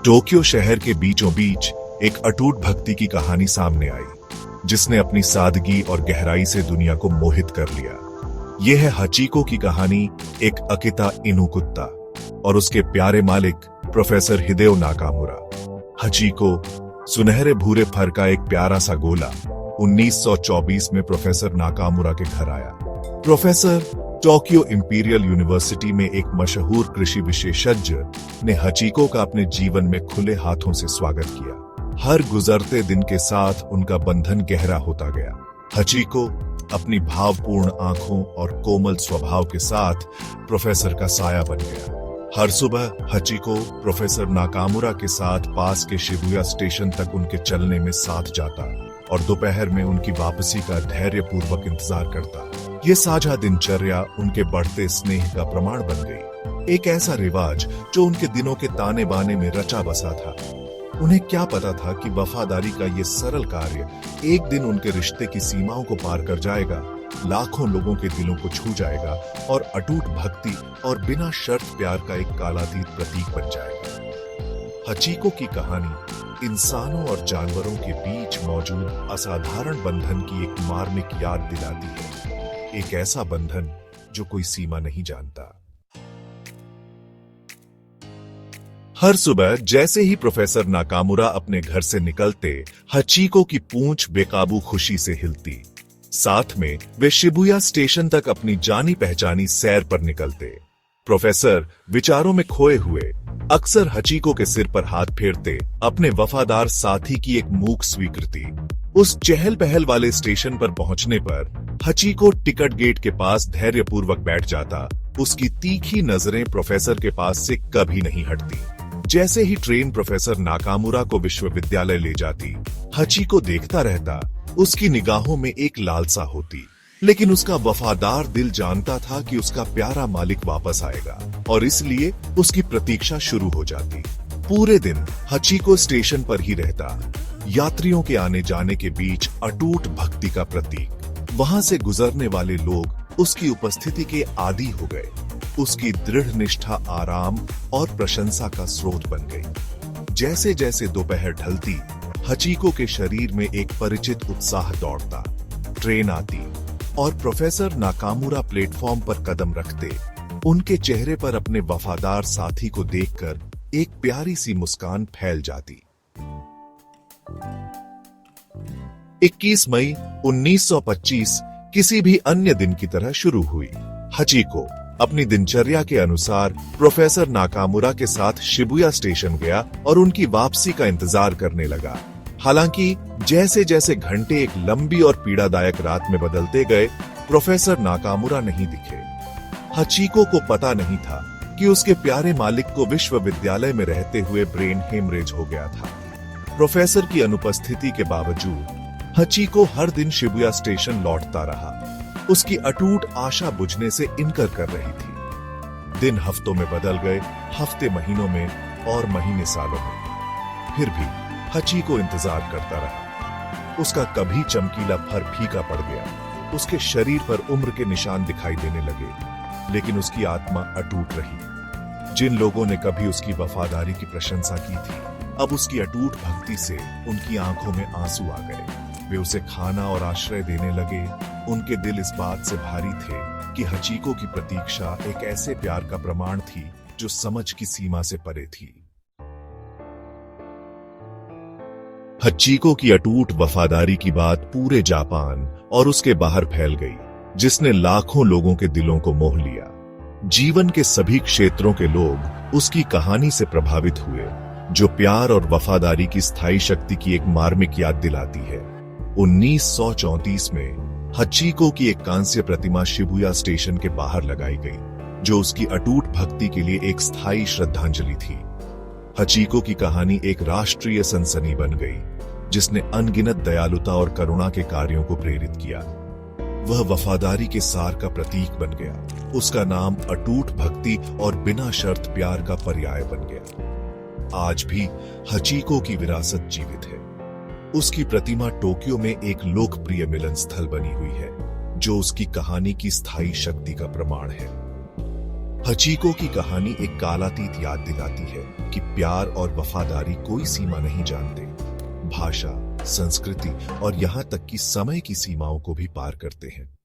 Tokyo शहर के बीचों बीच एक अटूट भक्ति की कहानी सामने आई, जिसने अपनी सादगी और गहराई से दुनिया को मोहित कर लिया। यह है हचीको की कहानी, एक अकिता इनु कुत्ता और उसके प्यारे मालिक प्रोफेसर हिदेओ नाकामुरा। हचीको सुनहरे भूरे फर का एक प्यारा सा गोला 1924 में प्रोफेसर नाकामुरा के घर आया। प्रोफेसर टोक्यो इंपीरियल यूनिवर्सिटी में एक मशहूर कृषि विशेषज्ञ ने हचीको का अपने जीवन में खुले हाथों से स्वागत किया। हर गुजरते दिन के साथ उनका बंधन गहरा होता गया। हचीको अपनी भावपूर्ण आंखों और कोमल स्वभाव के साथ प्रोफेसर का साया बन गया। हर सुबह हचीको प्रोफेसर नाकामुरा के साथ पास के शिबुया स्टेशन तक उनके चलने में साथ जाता और दोपहर में उनकी वापसी का धैर्यपूर्वक इंतजार करता। ये साझा दिनचर्या उनके बढ़ते स्नेह का प्रमाण बन गई, एक ऐसा रिवाज जो उनके दिनों के ताने बाने में रचा बसा था। उन्हें क्या पता था कि वफादारी का ये सरल कार्य एक दिन उनके रिश्ते की सीमाओं को पार कर जाएगा, लाखों लोगों के दिलों को छू जाएगा और अटूट भक्ति और बिना शर्त प्यार का एक कालातीत प्रतीक बन जाएगा। हचीको की कहानी इंसानों और जानवरों के बीच मौजूद असाधारण बंधन की एक मार्मिक याद दिलाती है, एक ऐसा बंधन जो कोई सीमा नहीं जानता। हर सुबह जैसे ही प्रोफेसर नाकामुरा अपने घर से निकलते, हचीको की पूंछ बेकाबू खुशी से हिलती। साथ में वे शिबुया स्टेशन तक अपनी जानी पहचानी सैर पर निकलते। प्रोफेसर विचारों में खोए हुए अक्सर हचीको के सिर पर हाथ फेरते, अपने वफादार साथी की एक मूक स्वीकृति। उस चहल पहल वाले स्टेशन पर पहुंचने पर हचीको टिकट गेट के पास धैर्यपूर्वक बैठ जाता। उसकी तीखी नजरें प्रोफेसर के पास से कभी नहीं हटती। जैसे ही ट्रेन प्रोफेसर नाकामुरा को विश्वविद्यालय ले जाती, हचीको देखता रहता। उसकी निगाहों में एक लालसा होती, लेकिन उसका वफादार दिल जानता था कि उसका प्यारा मालिक वापस आएगा और इसलिए उसकी प्रतीक्षा शुरू हो जाती। पूरे दिन हचीको स्टेशन पर ही रहता, यात्रियों के आने जाने के बीच अटूट भक्ति का प्रतीक। वहां से गुजरने वाले लोग उसकी उपस्थिति के आदी हो गए। उसकी दृढ़ निष्ठा आराम और प्रशंसा का स्रोत बन गई। जैसे जैसे दोपहर ढलती, हचीको के शरीर में एक परिचित उत्साह दौड़ता। ट्रेन आती और प्रोफेसर नाकामुरा प्लेटफॉर्म पर कदम रखते। उनके चेहरे पर अपने वफादार साथी को देखकर एक प्यारी सी मुस्कान फैल जाती। 21 मई 1925 किसी भी अन्य दिन की तरह शुरू हुई। हचीको अपनी दिनचर्या के अनुसार प्रोफेसर नाकामुरा के साथ शिबुया स्टेशन गया और उनकी वापसी का इंतजार करने लगा। हालांकि जैसे जैसे घंटे एक लंबी और पीड़ादायक रात में बदलते गए, प्रोफेसर नाकामुरा नहीं दिखे। हचीको को पता नहीं था कि उसके प्यारे मालिक को विश्वविद्यालय में रहते हुए ब्रेन हेमरेज हो गया था। प्रोफेसर की अनुपस्थिति के बावजूद हचीको हर दिन शिबुया स्टेशन लौटता रहा। उसकी अटूट आशा बुझने से इनकार कर रही थी। दिन हफ्तों में बदल गए, हफ्ते महीनों में और महीने सालों में। फिर भी हचीको इंतजार करता रहा। उसका कभी चमकीला फर फीका पड़ गया, उसके शरीर पर उम्र के निशान दिखाई देने लगे, लेकिन उसकी आत्मा अटूट रही। जिन लोगों ने कभी उसकी वफादारी की प्रशंसा की थी, अब उसकी अटूट भक्ति से उनकी आंखों में आंसू आ गए। वे उसे खाना और आश्रय देने लगे। उनके दिल इस बात से भारी थे कि हचीको की प्रतीक्षा एक ऐसे प्यार का प्रमाण थी जो समझ की सीमा से परे थी। हचीको की अटूट वफादारी की बात पूरे जापान और उसके बाहर फैल गई, जिसने लाखों लोगों के दिलों को मोह लिया। जीवन के सभी क्षेत्रों के लोग उसकी कहानी से प्रभावित हुए, जो प्यार और वफादारी की स्थायी शक्ति की एक मार्मिक याद दिलाती है। 1934 में हचीको की एक कांस्य प्रतिमा शिबुया स्टेशन के बाहर लगाई गई, जो उसकी अटूट भक्ति के लिए एक स्थायी श्रद्धांजलि थी। हचीको की कहानी एक राष्ट्रीय सनसनी बन गई, जिसने अनगिनत दयालुता और करुणा के कार्यों को प्रेरित किया। वह वफादारी के सार का प्रतीक बन गया। उसका नाम अटूट भक्ति और बिना शर्त प्यार का पर्याय बन गया। आज भी हचीको की विरासत जीवित है। उसकी प्रतिमा टोक्यो में एक लोकप्रिय मिलन स्थल बनी हुई है, जो उसकी कहानी की स्थायी शक्ति का प्रमाण है। हचीको की कहानी एक कालातीत याद दिलाती है कि प्यार और वफादारी कोई सीमा नहीं जानते, भाषा, संस्कृति और यहाँ तक कि समय की सीमाओं को भी पार करते हैं।